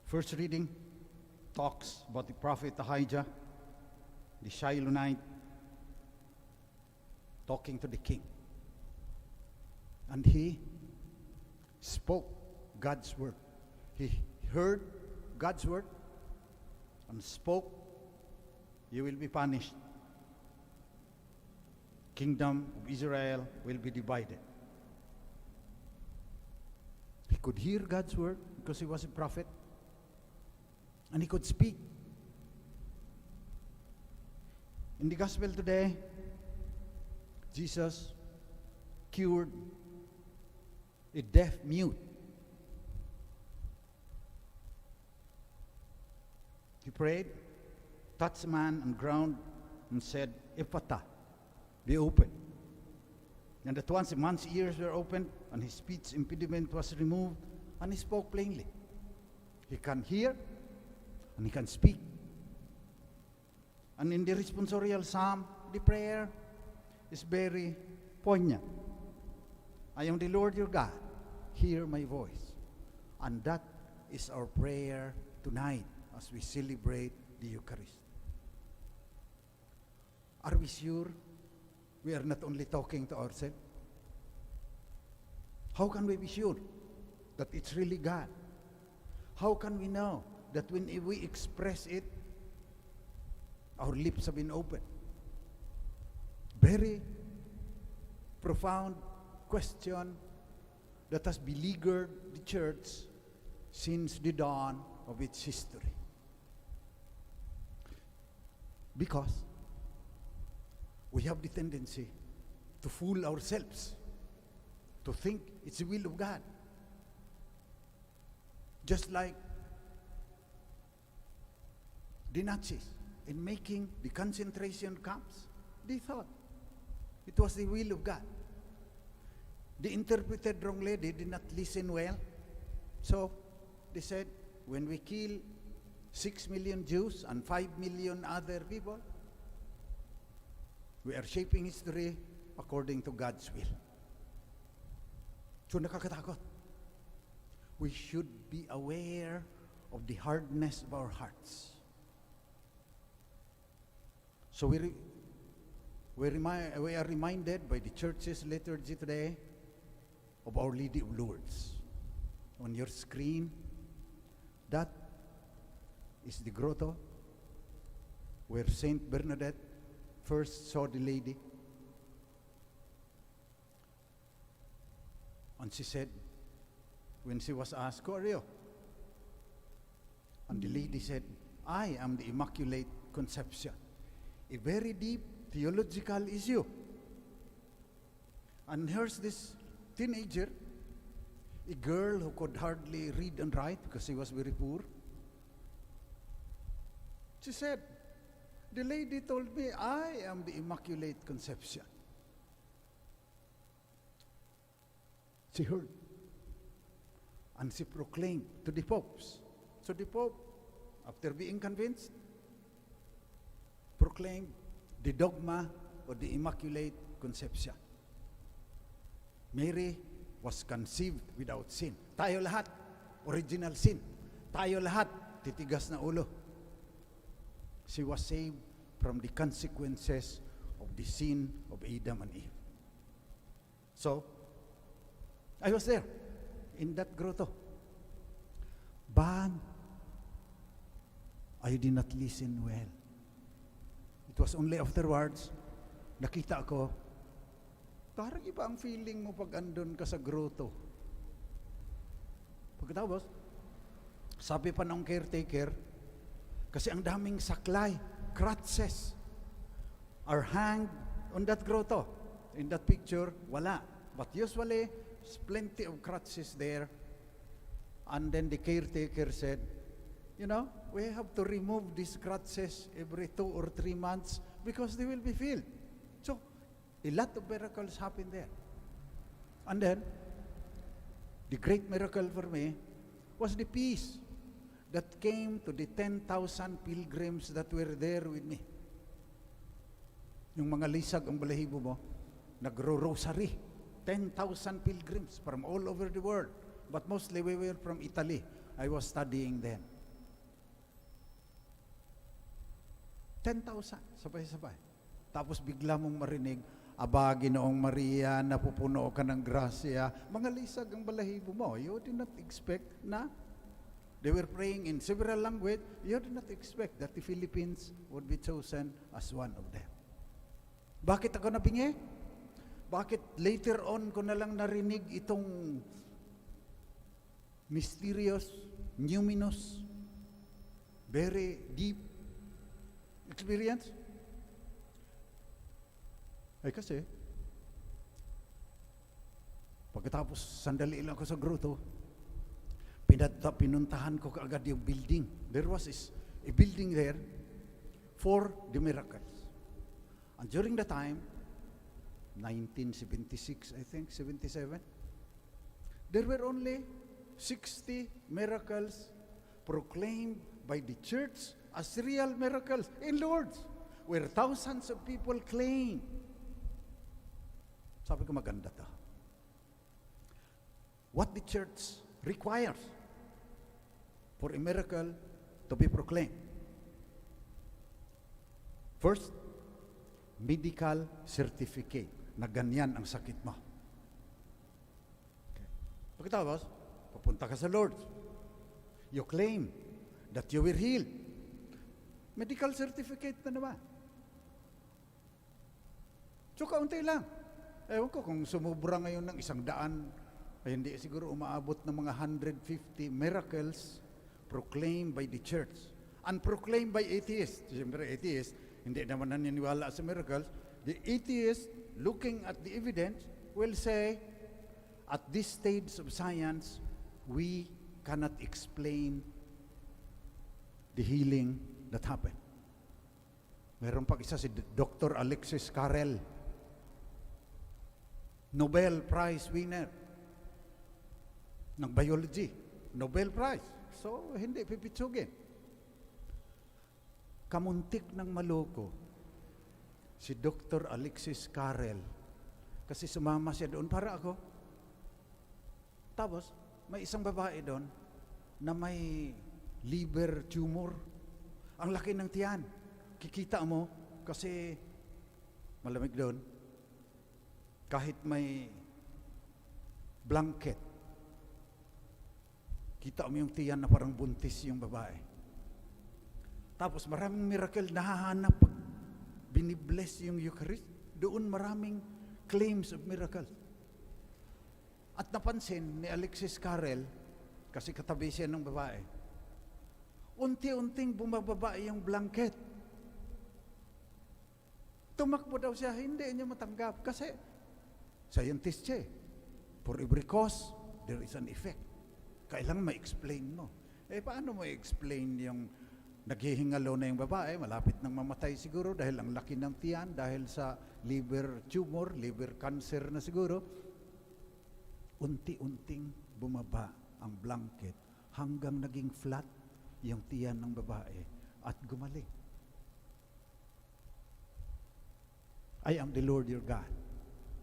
First reading talks about the prophet Ahijah, the Shilonite, talking to the king. And he spoke God's word. He heard God's word and spoke, "You will be punished. Kingdom of Israel will be divided." He could hear God's word because he was a prophet. And he could speak. In the gospel today, Jesus cured a deaf mute. He prayed, touched a man on ground, and said, "Ephata, be open." And at once the man's ears were opened, and his speech impediment was removed, and he spoke plainly. He can hear, and he can speak. And in the responsorial psalm, the prayer is very poignant. "I am the Lord your God, hear my voice." And that is our prayer tonight as we celebrate the Eucharist. Are we sure we are not only talking to ourselves? How can we be sure that it's really God? How can we know that when we express it, our lips have been opened? Very profound question that has beleaguered the church since the dawn of its history. Because we have the tendency to fool ourselves, to think it's the will of God. Just like the Nazis, in making the concentration camps, they thought it was the will of God. They interpreted wrongly, they did not listen well. So they said, when we kill 6 million Jews and 5 million other people, we are shaping history according to God's will. So nakakatakot. We should be aware of the hardness of our hearts. So we are reminded by the church's liturgy today of Our Lady of Lourdes. On your screen, that is the grotto where Saint Bernadette first saw the lady. And she said, when she was asked, "Who are you?" And the lady said, "I am the Immaculate Conception." A very deep theological issue. And here's this teenager, a girl who could hardly read and write because she was very poor. She said, "The lady told me I am the Immaculate Conception." She heard. And she proclaimed to the popes. So the Pope, after being convinced, proclaimed the dogma of the Immaculate Conception. Mary was conceived without sin. Tayo lahat, original sin. Tayo lahat, titigas na ulo. She was saved from the consequences of the sin of Adam and Eve. So, I was there, in that grotto. But I did not listen well. It was only afterwards, nakita ko, parang iba ang feeling mo pag andun ka sa grotto. Pagkatapos, sabi pa ng caretaker, kasi ang daming saklay, crutches, are hanged on that grotto. In that picture, wala. But usually, there's plenty of crutches there. And then the caretaker said, we have to remove these crutches every 2 or 3 months because they will be filled. So, a lot of miracles happened there. And then, the great miracle for me was the peace that came to the 10,000 pilgrims that were there with me. Yung mga lisag ang balahibo mo, nagro-rosary. 10,000 pilgrims from all over the world. But mostly we were from Italy. I was studying then. 10,000, sabay-sabay. Tapos bigla mong marinig, Aba, Ginoong Maria, napupuno ka ng grasya. Mga lisag ang balahibo mo. You did not expect na they were praying in several languages. You did not expect that the Philippines would be chosen as one of them. Bakit ako nabingi? Bakit later on ko na lang narinig itong mysterious, numinous, very deep experience? Ay kasi, pagkatapos sandali lang ako sa grotto, pinuntahan ko kaagad yung building. There was a building there for the miracles. And during the time, 1976, I think, 77, there were only 60 miracles proclaimed by the church as real miracles in Lourdes, where thousands of people claim. Sabi ko, maganda to. What the church requires for a miracle to be proclaimed. First, medical certificate na ganyan ang sakit mo. Okay. Pagkatapos, papunta ka sa Lord. You claim that you were healed. Medical certificate na naman. So, kaunti lang. Ewan ko kung sumubra ngayon ng 100, ay hindi siguro umaabot ng mga 150 miracles proclaimed by the church and proclaimed by atheists. Siyempre, atheists, hindi naman naniniwala sa miracles. The atheist, looking at the evidence, will say, at this stage of science, we cannot explain the healing that happened. Meron pa isa si Dr. Alexis Carrel, Nobel Prize winner ng biology. Nobel Prize. So, hindi pipitsugin. Kamuntik ng maloko si Dr. Alexis Carrel kasi sumama siya doon para ako. Tapos, may isang babae doon na may liver tumor. Ang laki ng tiyan. Kikita mo kasi malamig doon. Kahit may blanket, kita mo yung tiyan na parang buntis yung babae. Tapos maraming miracle nahahanap pag binibless yung Eucharist. Doon maraming claims of miracle. At napansin ni Alexis Carrel, kasi katabi siya ng babae, unti-unting bumababa yung blanket. Tumakbo daw siya, hindi niya matanggap kasi scientist siya. For every cause, there is an effect. Kailangan ma-explain mo. Paano mo i-explain yung naghihingalo na yung babae, malapit nang mamatay siguro dahil ang laki ng tiyan, dahil sa liver tumor, liver cancer na siguro. Unti-unting bumaba ang blanket hanggang naging flat yung tiyan ng babae at gumaling. I am the Lord your God.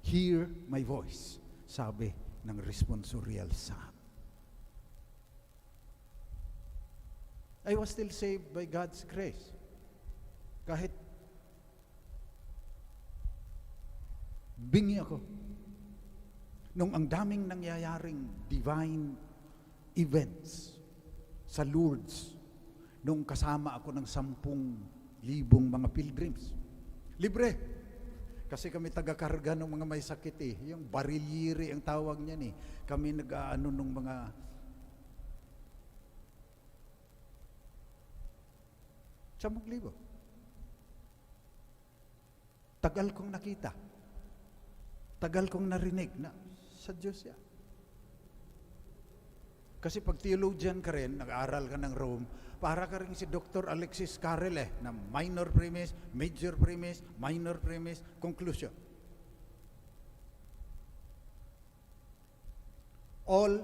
Hear my voice, sabi ng responsorial psalm. I was still saved by God's grace. Kahit bingi ako, nung ang daming nangyayaring divine events sa Lourdes, nung kasama ako ng 10,000 mga pilgrims. Libre. Kasi kami taga-karga ng mga may sakit Yung barilyiri ang tawag niyan Kami nag-aano ng mga ₱10,000. Tagal kong nakita. Tagal kong narinig na sa Diyos yan. Kasi pag theologian ka rin, nag-aaral ka ng Rome, para ka rin si Dr. Alexis Carrel na minor premise, major premise, minor premise, conclusion. All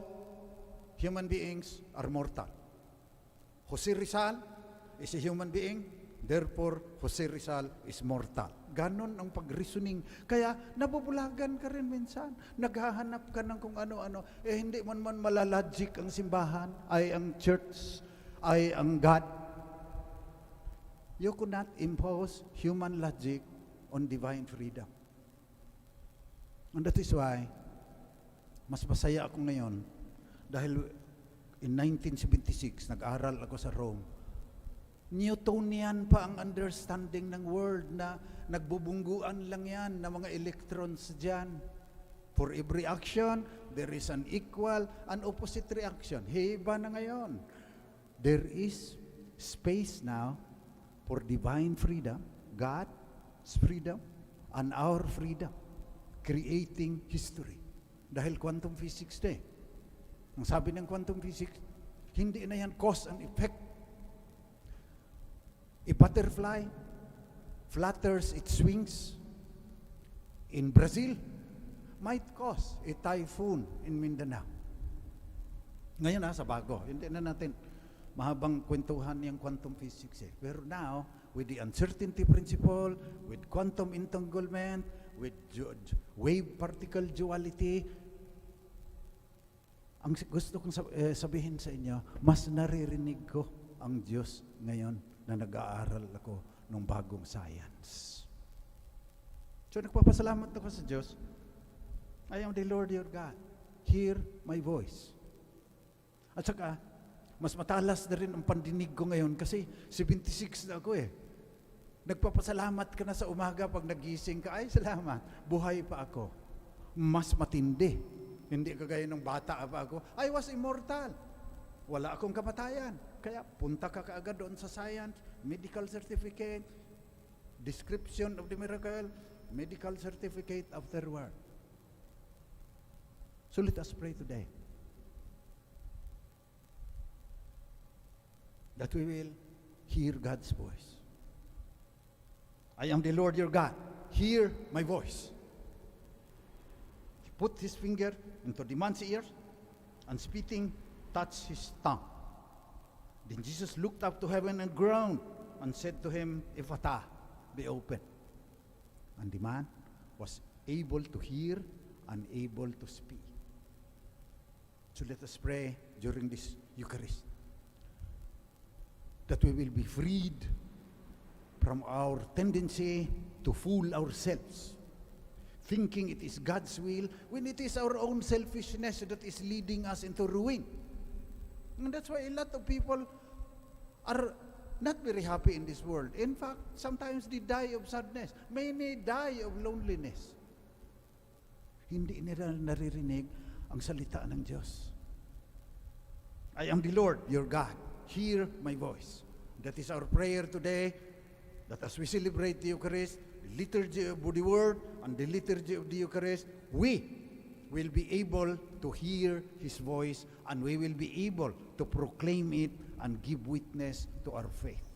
human beings are mortal. Jose Rizal is a human being, therefore Jose Rizal is mortal. Ganon ang pag-reasoning. Kaya nabubulagan ka rin minsan. Naghahanap ka ng kung ano-ano. Hindi mo naman malalogic ang simbahan, ay ang church, ay ang God. You could not impose human logic on divine freedom. And that is why, mas masaya ako ngayon dahil in 1976, nag-aral ako sa Rome. Newtonian pa ang understanding ng world na nagbubungguan lang yan ng mga electrons dyan. For every action, there is an equal and opposite reaction. Iba na ngayon. There is space now for divine freedom, God's freedom, and our freedom, creating history. Dahil quantum physics na eh. Ang sabi ng quantum physics, hindi na yan cause and effect. A butterfly flutters its wings in Brazil might cause a typhoon in Mindanao. Ngayon sa bago, hindi na natin mahabang kwentuhan yung quantum physics eh. Pero now, with the uncertainty principle, with quantum entanglement, with wave particle duality, ang gusto kong sabihin sa inyo, mas naririnig ko ang Diyos ngayon na nag-aaral ako ng bagong science. So nagpapasalamat ako sa Diyos. I am the Lord your God. Hear my voice. At saka, mas matalas na rin ang pandinig ko ngayon kasi 76 na ako eh. Nagpapasalamat ka na sa umaga pag nagising ka, ay salamat, buhay pa ako. Mas matindi. Hindi kagaya ng bata pa ako, I was immortal. Wala akong kamatayan. Kaya punta ka kaagad doon sa science, medical certificate, description of the miracle, medical certificate afterward. So let us pray today that we will hear God's voice. I am the Lord your God. Hear my voice. He put his finger into the man's ear and spitting touched his tongue. Then Jesus looked up to heaven and groaned and said to him, Ephata, be open. And the man was able to hear and able to speak. So let us pray during this Eucharist that we will be freed from our tendency to fool ourselves, thinking it is God's will when it is our own selfishness that is leading us into ruin. And that's why a lot of people are not very happy in this world. In fact, sometimes they die of sadness. Many die of loneliness. Hindi nila naririnig ang salita ng Diyos. I am the Lord, your God. Hear my voice. That is our prayer today, that as we celebrate the Eucharist, the liturgy of the Word, and the liturgy of the Eucharist, we will be able to hear His voice, and we will be able to proclaim it and give witness to our faith.